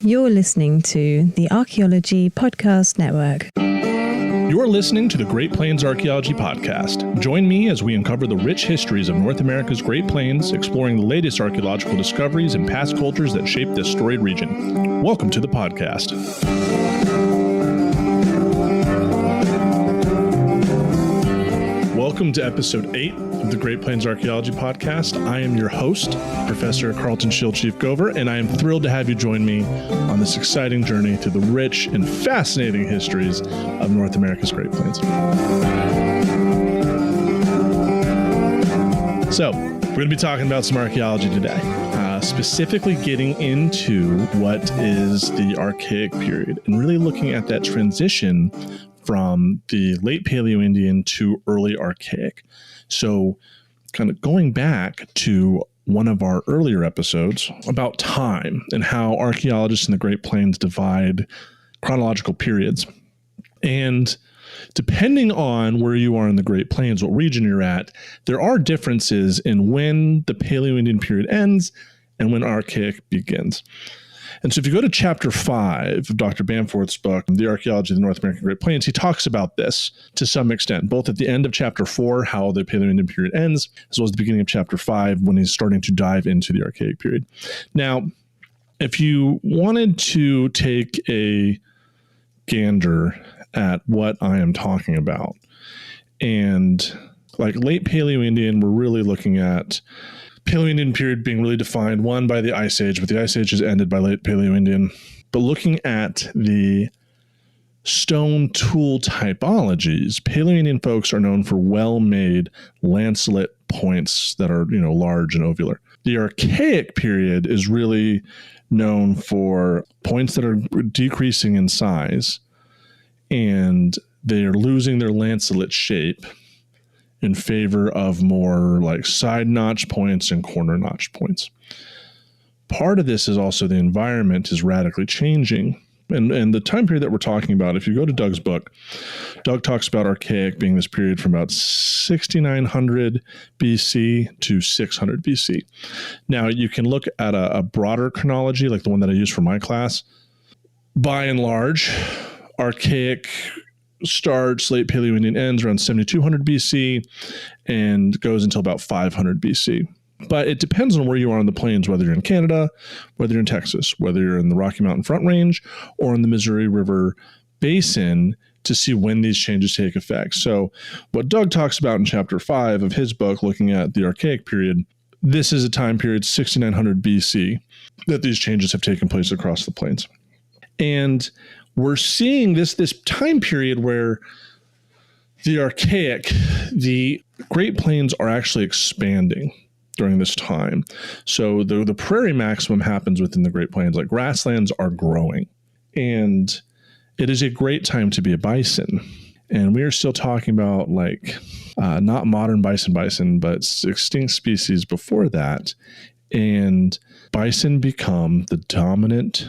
You're listening to the Archaeology Podcast Network. You're listening to the Great Plains Archaeology Podcast. Join me as we uncover the rich histories of North America's Great Plains, exploring the latest archaeological discoveries and past cultures that shape this storied region. Welcome to the podcast. Welcome to episode 8 of the Great Plains Archaeology Podcast. I am your host, Professor Carlton Shield Chief Gover, and I am thrilled to have you join me on this exciting journey through the rich and fascinating histories of North America's Great Plains. So, we're going to be talking about some archaeology today, specifically getting into what is the Archaic period and really looking at that transition from the late Paleo-Indian to early Archaic. So kind of going back to one of our earlier episodes about time and how archaeologists in the Great Plains divide chronological periods. And depending on where you are in the Great Plains, what region you're at, there are differences in when the Paleo-Indian period ends and when Archaic begins. And so if you go to chapter 5 of Dr. Bamforth's book, The Archaeology of the North American Great Plains, he talks about this to some extent, both at the end of chapter 4, how the Paleo-Indian period ends, as well as the beginning of chapter 5, when he's starting to dive into the Archaic period. Now, if you wanted to take a gander at what I am talking about, and like late Paleo-Indian, we're really looking at Paleo-Indian period being really defined, one, by the Ice Age, but the Ice Age is ended by late Paleo-Indian. But looking at the stone tool typologies, Paleo-Indian folks are known for well-made lancelet points that are, large and ovular. The Archaic period is really known for points that are decreasing in size, and they are losing their lancelet shape in favor of more like side notch points and corner notch points. Part of this is also the environment is radically changing. And the time period that we're talking about, if you go to Doug's book, Doug talks about Archaic being this period from about 6900 BC to 600 BC. Now, you can look at a broader chronology, like the one that I used for my class. By and large, Archaic starts, late Paleo-Indian ends around 7200 BC and goes until about 500 BC. But it depends on where you are on the plains, whether you're in Canada, whether you're in Texas, whether you're in the Rocky Mountain Front Range or in the Missouri River Basin, to see when these changes take effect. So what Doug talks about in chapter 5 of his book, looking at the Archaic period, this is a time period, 6900 BC, that these changes have taken place across the plains. And we're seeing this time period where the Archaic, the Great Plains are actually expanding during this time. So the prairie maximum happens within the Great Plains, like grasslands are growing. And it is a great time to be a bison. And we are still talking about not modern bison, but extinct species before that. And bison become the dominant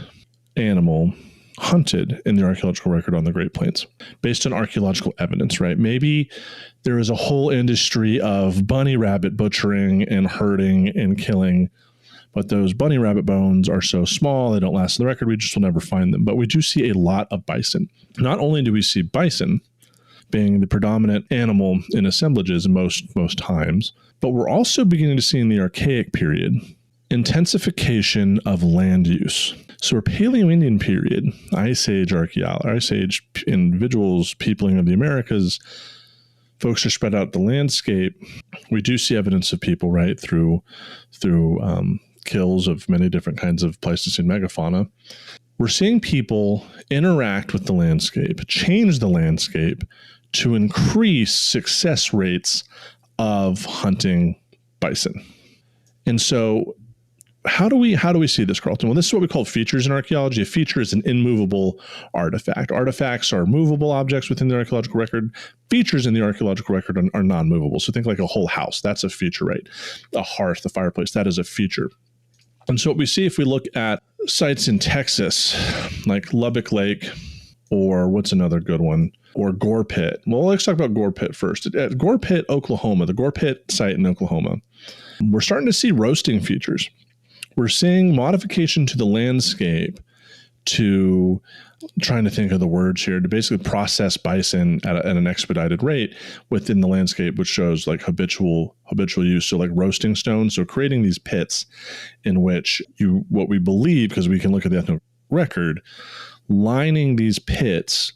animal hunted in the archaeological record on the Great Plains based on archaeological evidence, right? Maybe there is a whole industry of bunny rabbit butchering and herding and killing, but those bunny rabbit bones are so small, they don't last in the record, we just will never find them. But we do see a lot of bison. Not only do we see bison being the predominant animal in assemblages most times, but we're also beginning to see in the Archaic period intensification of land use. So our Paleo-Indian period, Ice Age archaeology, Ice Age individuals, peopling of the Americas, folks are spread out the landscape. We do see evidence of people, right, through kills of many different kinds of Pleistocene megafauna. We're seeing people interact with the landscape, change the landscape to increase success rates of hunting bison. And so how do we see this, Carlton? Well, this is what we call features in archaeology. A feature is an immovable artifact. Artifacts are movable objects within the archaeological record. Features in the archaeological record are non-movable. So think like a whole house. That's a feature, right? A hearth, the fireplace, that is a feature. And so what we see if we look at sites in Texas, like Lubbock Lake, or what's another good one? Or Gore Pit. Well, let's talk about Gore Pit first. At Gore Pit, Oklahoma, the Gore Pit site in Oklahoma, we're starting to see roasting features. We're seeing modification to the landscape to, trying to think of the words here, to basically process bison at an expedited rate within the landscape, which shows like habitual use. So like roasting stones. So creating these pits in which what we believe, because we can look at the ethnic record, lining these pits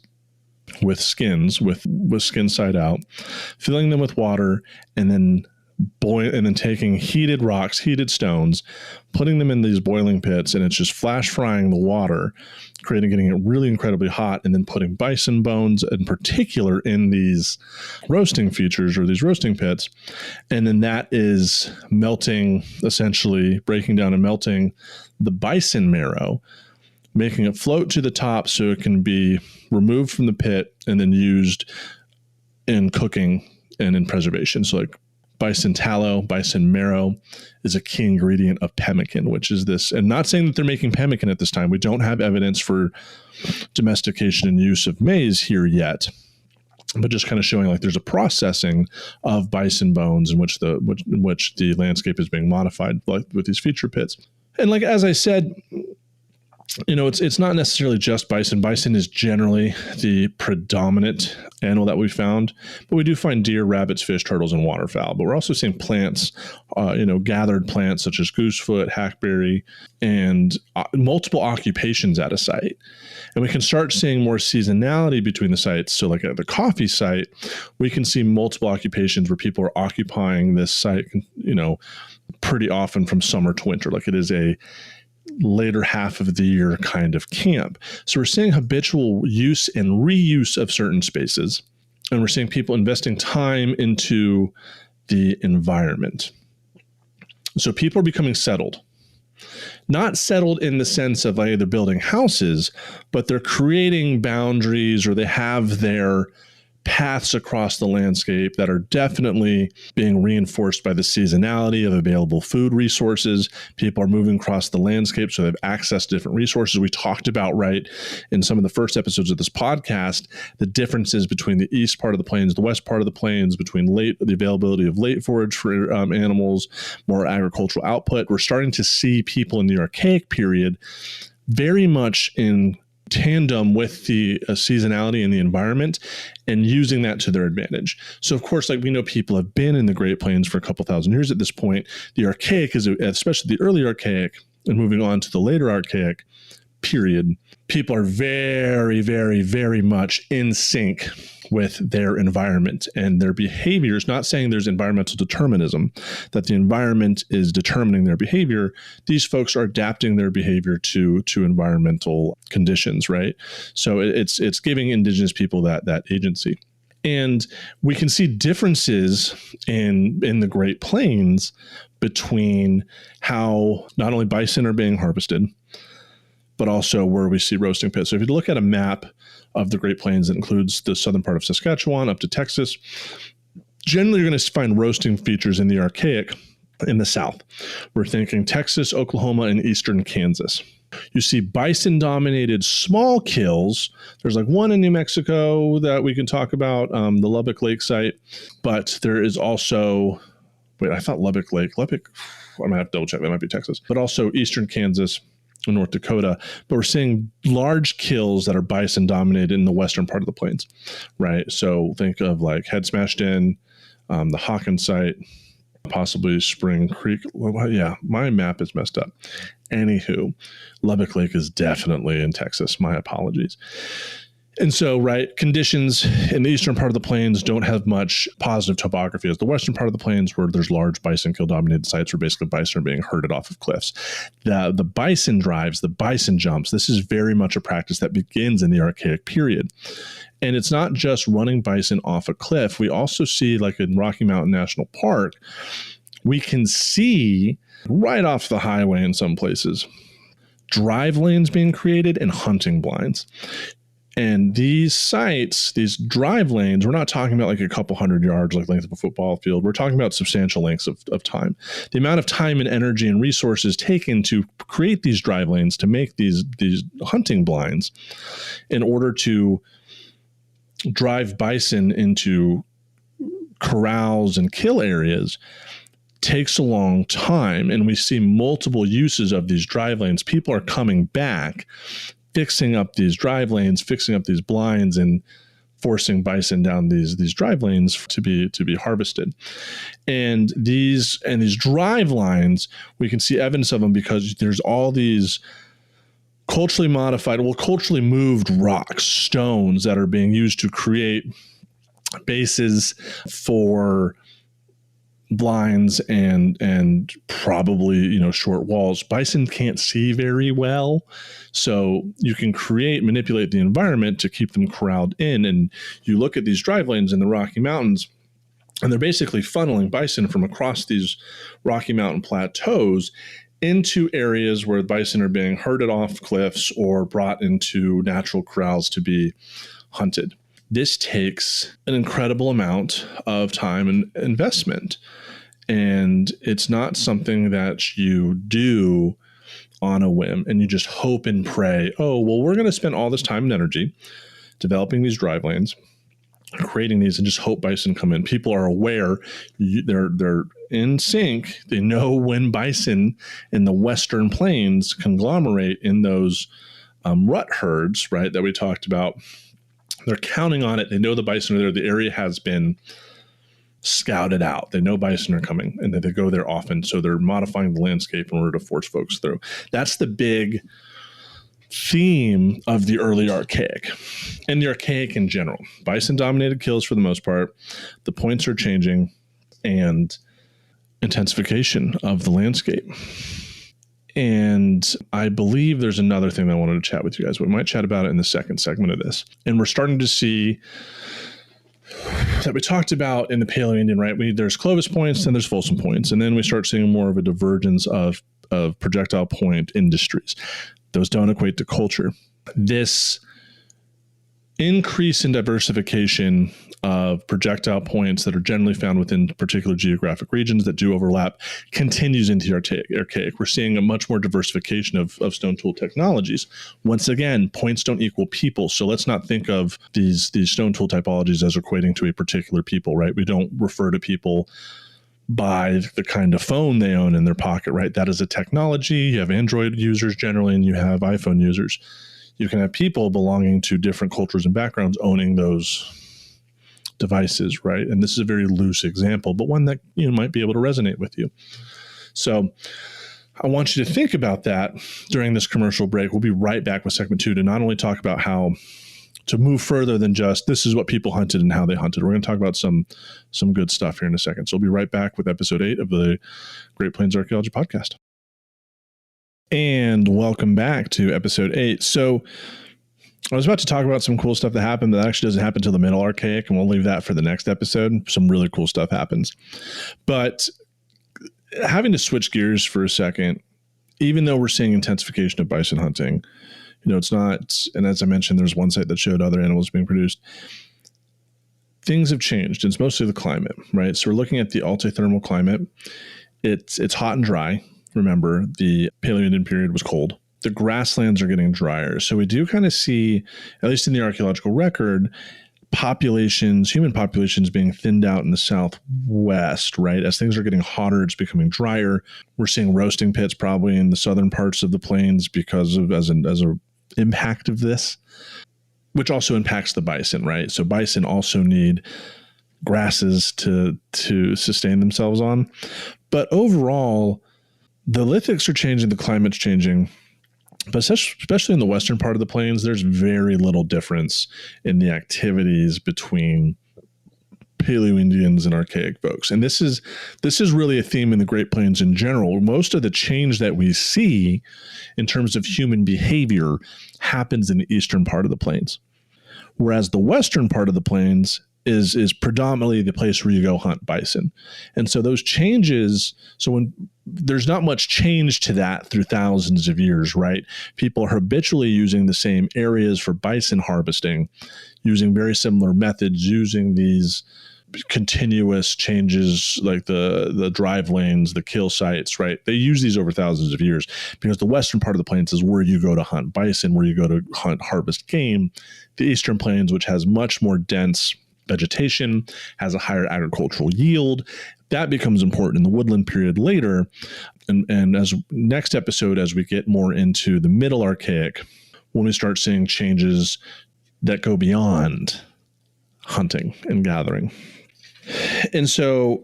with skins, with skin side out, filling them with water, and then taking heated rocks, heated stones, putting them in these boiling pits, and it's just flash frying the water, getting it really incredibly hot, and then putting bison bones in particular in these roasting features or these roasting pits. And then that is melting, essentially breaking down and melting the bison marrow, making it float to the top so it can be removed from the pit and then used in cooking and in preservation. So like bison tallow, bison marrow is a key ingredient of pemmican, which is this. And not saying that they're making pemmican at this time. We don't have evidence for domestication and use of maize here yet, but just kind of showing like there's a processing of bison bones in which the landscape is being modified, like with these feature pits. And like, as I said, it's not necessarily just bison. Bison is generally the predominant animal that we found, but we do find deer, rabbits, fish, turtles, and waterfowl. But we're also seeing plants, gathered plants such as goosefoot, hackberry, and multiple occupations at a site. And we can start seeing more seasonality between the sites. So like at the coffee site, we can see multiple occupations where people are occupying this site, pretty often from summer to winter. Like it is a later half of the year kind of camp. So we're seeing habitual use and reuse of certain spaces, and we're seeing people investing time into the environment. So people are becoming settled. Not settled in the sense of like they're building houses, but they're creating boundaries, or they have their paths across the landscape that are definitely being reinforced by the seasonality of available food resources. People are moving across the landscape, so they have access to different resources. We talked about, right, in some of the first episodes of this podcast, the differences between the east part of the plains, the west part of the plains, between the availability of late forage for animals, more agricultural output. We're starting to see people in the Archaic period very much in tandem with the seasonality in the environment and using that to their advantage. So of course, like we know people have been in the Great Plains for a couple thousand years at this point. The Archaic is, especially the early Archaic and moving on to the later Archaic period, people are very, very, very much in sync with their environment and their behaviors. Not saying there's environmental determinism, that the environment is determining their behavior. These folks are adapting their behavior to environmental conditions, right? So it's giving indigenous people that agency. And we can see differences in the Great Plains between how not only bison are being harvested, but also where we see roasting pits. So if you look at a map of the Great Plains that includes the southern part of Saskatchewan up to Texas, generally you're going to find roasting features in the Archaic in the south. We're thinking Texas, Oklahoma, and eastern Kansas. You see bison-dominated small kills. There's like one in New Mexico that we can talk about, the Lubbock Lake site, but there is also, I thought Lubbock Lake, I'm going to have to double check, that might be Texas, but also eastern Kansas, North Dakota, but we're seeing large kills that are bison dominated in the western part of the plains, right? So think of like Head Smashed In, the Hawkins site, possibly Spring Creek. Well, yeah, my map is messed up. Anywho, Lubbock Lake is definitely in Texas. My apologies. And so, right, conditions in the eastern part of the plains don't have much positive topography as the western part of the plains, where there's large bison kill dominated sites where basically bison are being herded off of cliffs. The bison drives, the bison jumps, this is very much a practice that begins in the Archaic period. And it's not just running bison off a cliff. We also see, like in Rocky Mountain National Park, we can see right off the highway in some places, drive lanes being created and hunting blinds. And these sites, these drive lanes, we're not talking about like a couple hundred yards, like length of a football field. We're talking about substantial lengths of time. The amount of time and energy and resources taken to create these drive lanes, to make these hunting blinds in order to drive bison into corrals and kill areas takes a long time. And we see multiple uses of these drive lanes. People are coming back fixing up these drive lanes, fixing up these blinds, and forcing bison down these drive lanes to be harvested. And these drive lines, we can see evidence of them because there's all these culturally moved rocks, stones that are being used to create bases for blinds and probably, short walls. Bison can't see very well, so you can manipulate the environment to keep them corralled in. And you look at these drive lanes in the Rocky Mountains, and they're basically funneling bison from across these Rocky Mountain plateaus into areas where bison are being herded off cliffs or brought into natural corrals to be hunted. This takes an incredible amount of time and investment, and it's not something that you do on a whim and you just hope and pray, oh, well, we're going to spend all this time and energy developing these drive lanes, creating these, and just hope bison come in. People are aware, they're in sync. They know when bison in the Western Plains conglomerate in those rut herds, right, that we talked about. They're counting on it. They know the bison are there. The area has been scouted out. They know bison are coming and that they go there often. So they're modifying the landscape in order to force folks through. That's the big theme of the early Archaic and the Archaic in general. Bison dominated kills for the most part. The points are changing and intensification of the landscape. And I believe there's another thing that I wanted to chat with you guys. We might chat about it in the second segment of this. And we're starting to see that we talked about in the Paleo-Indian, right? There's Clovis points and there's Folsom points. And then we start seeing more of a divergence of projectile point industries. Those don't equate to culture. This increase in diversification of projectile points that are generally found within particular geographic regions that do overlap continues into the Archaic. We're seeing a much more diversification of stone tool technologies. Once again, points don't equal people. So let's not think of these stone tool typologies as equating to a particular people, right? We don't refer to people by the kind of phone they own in their pocket, right? That is a technology. You have Android users generally, and you have iPhone users. You can have people belonging to different cultures and backgrounds owning those devices, right? And this is a very loose example, but one that might be able to resonate with you. So I want you to think about that during this commercial break. We'll be right back with segment 2 to not only talk about how to move further than just this is what people hunted and how they hunted. We're going to talk about some good stuff here in a second. So we'll be right back with episode 8 of the Great Plains Archaeology Podcast. And welcome back to episode 8. So I was about to talk about some cool stuff that happened, but that actually doesn't happen until the middle Archaic, and we'll leave that for the next episode. Some really cool stuff happens. But having to switch gears for a second, even though we're seeing intensification of bison hunting, it's not, and as I mentioned, there's one site that showed other animals being produced. Things have changed. It's mostly the climate, right? So we're looking at the altithermal climate. It's hot and dry. Remember, the Paleo-Indian period was cold. The grasslands are getting drier. So we do kind of see, at least in the archaeological record, human populations being thinned out in the southwest, right? As things are getting hotter, it's becoming drier. We're seeing roasting pits probably in the southern parts of the plains because of as a impact of this, which also impacts the bison, right? So bison also need grasses to sustain themselves on. But overall, the lithics are changing, the climate's changing. But especially in the western part of the plains, there's very little difference in the activities between Paleo-Indians and Archaic folks. And this is really a theme in the Great Plains in general. Most of the change that we see in terms of human behavior happens in the eastern part of the plains, whereas the western part of the plains is predominantly the place where you go hunt bison. And so those changes, so when there's not much change to that through thousands of years, right? People are habitually using the same areas for bison harvesting, using very similar methods, using these continuous changes like the drive lanes, the kill sites, right? They use these over thousands of years because the western part of the plains is where you go to hunt bison, where you go to harvest game. The eastern plains, which has much more dense vegetation, has a higher agricultural yield. That becomes important in the woodland period later. And as next episode, as we get more into the middle Archaic, when we start seeing changes that go beyond hunting and gathering. And so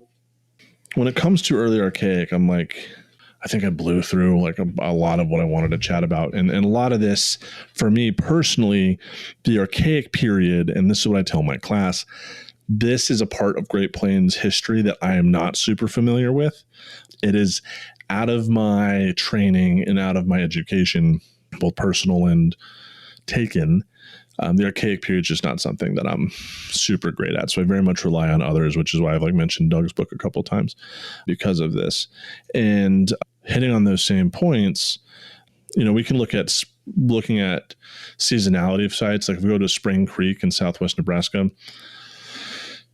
when it comes to early archaic, I'm like, I think I blew through like a lot of what I wanted to chat about. And a lot of this, for me personally, the archaic period, and this is what I tell my class, this is a part of Great Plains history that I am not super familiar with. It is out of my training and out of my education, both personal and taken. The archaic period is just not something that I'm super great at. So I very much rely on others, which is why I've mentioned Doug's book a couple of times because of this. And hitting on those same points, we can looking at seasonality of sites. Like if we go to Spring Creek in southwest Nebraska,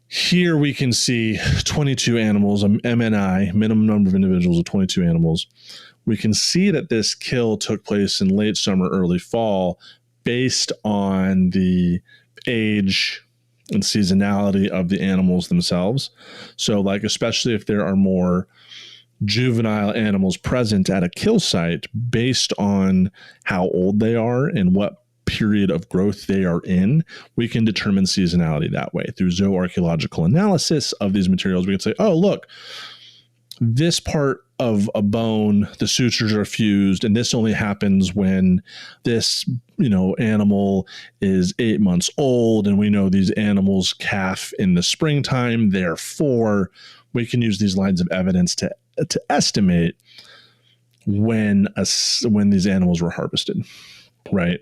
here we can see 22 animals, MNI, minimum number of individuals of 22 animals. We can see that this kill took place in late summer, early fall, based on the age and seasonality of the animals themselves. So especially if there are more juvenile animals present at a kill site, based on how old they are and what period of growth they are in, we can determine seasonality that way. Through zooarchaeological analysis of these materials, we can say, oh, look, this part of a bone, the sutures are fused, and this only happens when this, animal is 8 months old, and we know these animals calf in the springtime. Therefore, we can use these lines of evidence to estimate when these animals were harvested, right?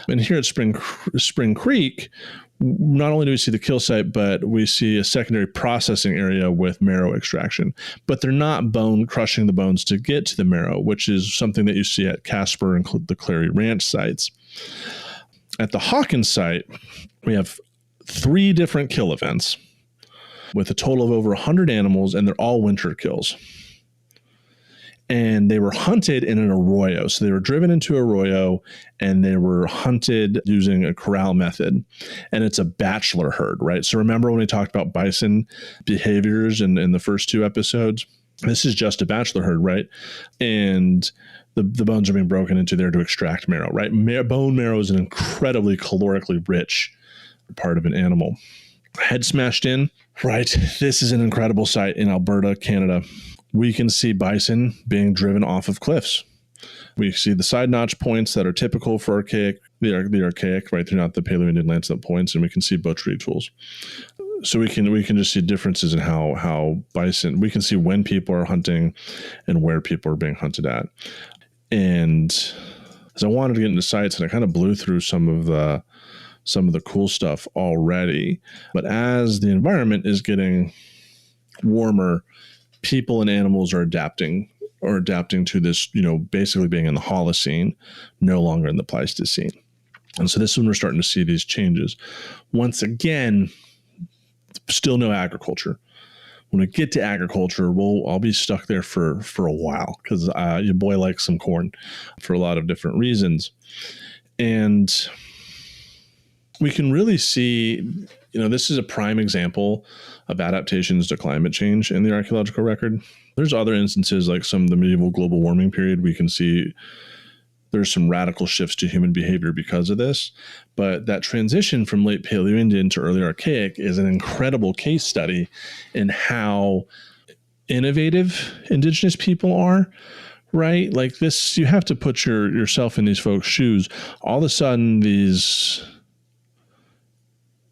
And here at Spring Creek, not only do we see the kill site, but we see a secondary processing area with marrow extraction. But they're not crushing the bones to get to the marrow, which is something that you see at Casper and the Clary Ranch sites. At the Hawkins site, we have 3 different kill events with a total of over 100 animals, and they're all winter kills. And they were hunted in an arroyo. So they were driven into an arroyo and they were hunted using a corral method. And it's a bachelor herd, right? So remember when we talked about bison behaviors in the first 2 episodes? This is just a bachelor herd, right? And the bones are being broken into there to extract marrow, right? Bone marrow is an incredibly calorically rich part of an animal. Head smashed in, right? This is an incredible site in Alberta, Canada. We can see bison being driven off of cliffs. We see the side notch points that are typical for the archaic, right? They're not the Paleo-Indian lancet points, and we can see butchery tools. So we can just see differences in how bison, we can see when people are hunting and where people are being hunted at. And as I wanted to get into sites, and I kind of blew through some of the cool stuff already, but as the environment is getting warmer, people and animals are adapting to this, basically being in the Holocene, no longer in the Pleistocene. And so this is when we're starting to see these changes. Once again, still no agriculture. When we get to agriculture, I'll be stuck there for a while because your boy likes some corn for a lot of different reasons. And we can really see, this is a prime example of adaptations to climate change in the archaeological record. There's other instances like some of the medieval global warming period. We can see there's some radical shifts to human behavior because of this. But that transition from late Paleo-Indian to early Archaic is an incredible case study in how innovative indigenous people are, right? Like this, you have to put yourself in these folks' shoes. All of a sudden, these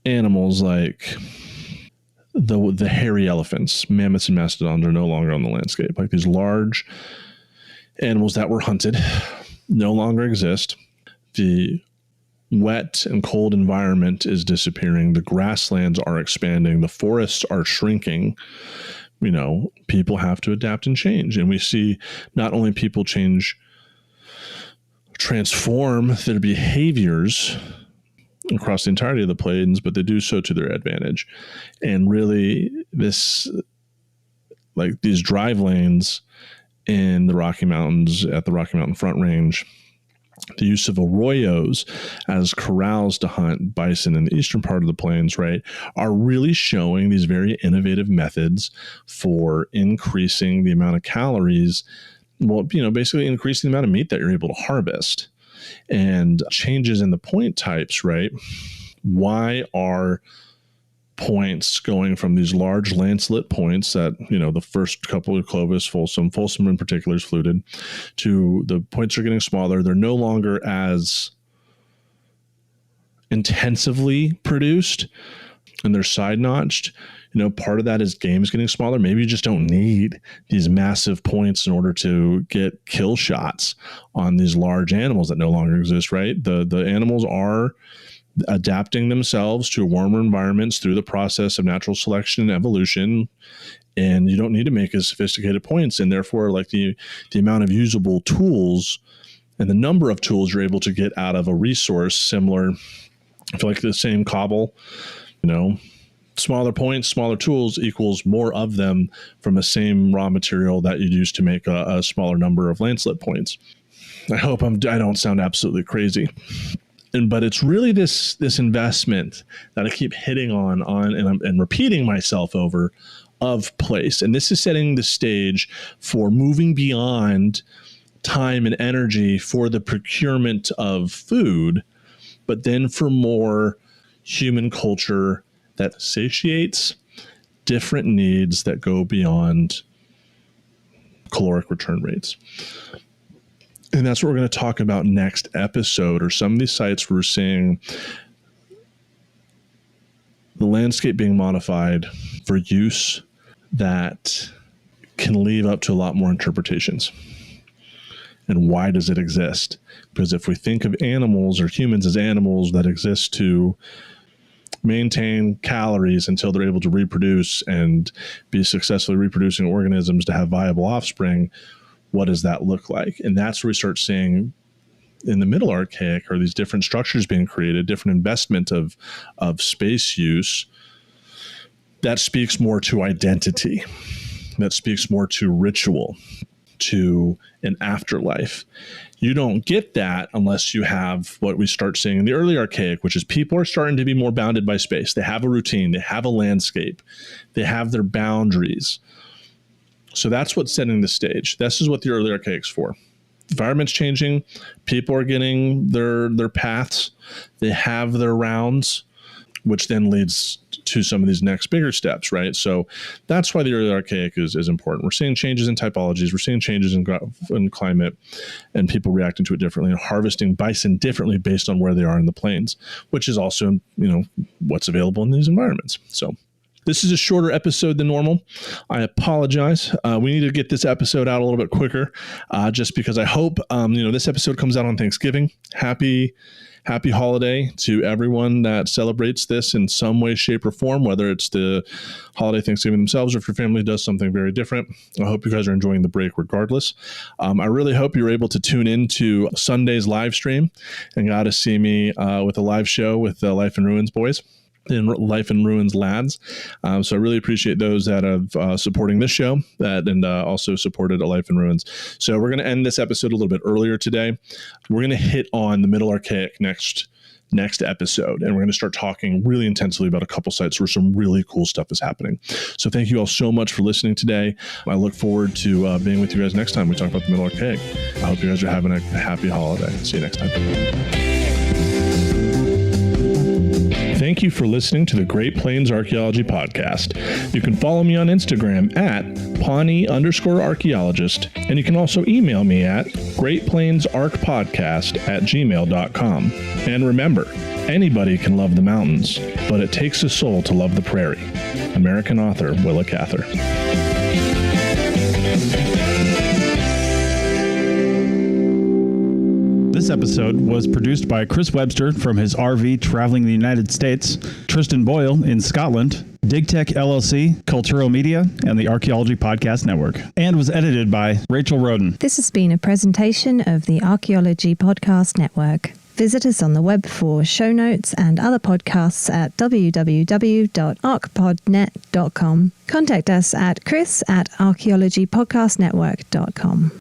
animals like the hairy elephants, mammoths and mastodons are no longer on the landscape. Like these large animals that were hunted no longer exist. The wet and cold environment is disappearing. The grasslands are expanding. The forests are shrinking. People have to adapt and change. And we see not only people transform their behaviors across the entirety of the plains, but they do so to their advantage. And really these drive lanes in the Rocky Mountains, at the Rocky Mountain Front Range, the use of arroyos as corrals to hunt bison in the eastern part of the plains, right, are really showing these very innovative methods for increasing the amount of calories, basically increasing the amount of meat that you're able to harvest. and changes in the point types, right? Why are points going from these large lancelet points that, the first couple of Clovis, Folsom in particular is fluted, to the points are getting smaller. They're no longer as intensively produced, and they're side notched. Part of that is games getting smaller. Maybe you just don't need these massive points in order to get kill shots on these large animals that no longer exist, right? The animals are adapting themselves to warmer environments through the process of natural selection and evolution. And you don't need to make as sophisticated points. And therefore, like the amount of usable tools and the number of tools you're able to get out of a resource similar, I feel like the same cobble, smaller points, smaller tools equals more of them from the same raw material that you'd use to make a smaller number of lancelet points. I hope I don't sound absolutely crazy. But it's really this investment that I keep hitting on and repeating myself over of place. And this is setting the stage for moving beyond time and energy for the procurement of food, but then for more human culture that satiates different needs that go beyond caloric return rates. And that's what we're going to talk about next episode, or some of these sites we're seeing the landscape being modified for use that can leave up to a lot more interpretations. And why does it exist? Because if we think of animals or humans as animals that exist to maintain calories until they're able to reproduce and be successfully reproducing organisms to have viable offspring, what does that look like? And that's where we start seeing in the Middle Archaic are these different structures being created, different investment of space use that speaks more to identity, that speaks more to ritual, to an afterlife. You don't get that unless you have what we start seeing in the Early Archaic, which is people are starting to be more bounded by space. They have a routine, they have a landscape, they have their boundaries. So that's what's setting the stage. This is what the Early Archaic's for. Environment's changing. People are getting their paths. They have their rounds, which then leads to some of these next bigger steps, right? So that's why the Early Archaic is important. We're seeing changes in typologies. We're seeing changes in climate and people reacting to it differently and harvesting bison differently based on where they are in the plains, which is also, what's available in these environments. So this is a shorter episode than normal. I apologize. We need to get this episode out a little bit quicker, just because I hope, this episode comes out on Thanksgiving. Happy holiday to everyone that celebrates this in some way, shape, or form, whether it's the holiday Thanksgiving themselves or if your family does something very different. I hope you guys are enjoying the break regardless. I really hope you're able to tune into Sunday's live stream and got to see me with a live show with the Life in Ruins boys. In Life in Ruins lads. So I really appreciate those that have supporting this show and also supported a Life in Ruins. So we're going to end this episode a little bit earlier today. We're going to hit on the Middle Archaic next episode, and we're going to start talking really intensely about a couple sites where some really cool stuff is happening. So thank you all so much for listening today. I look forward to being with you guys next time we talk about the Middle Archaic. I hope you guys are having a happy holiday. See you next time. Thank you for listening to the Great Plains Archaeology Podcast. You can follow me on Instagram at Pawnee_archaeologist, and you can also email me at greatplainsarchpodcast@gmail.com. And remember, anybody can love the mountains, but it takes a soul to love the prairie. American author Willa Cather. This episode was produced by Chris Webster from his RV traveling the United States, Tristan Boyle in Scotland, DigTech LLC, Culturo Media, and the Archaeology Podcast Network, and was edited by Rachel Roden. This has been a presentation of the Archaeology Podcast Network. Visit us on the web for show notes and other podcasts at www.archpodnet.com. Contact us at chris@archaeologypodcastnetwork.com.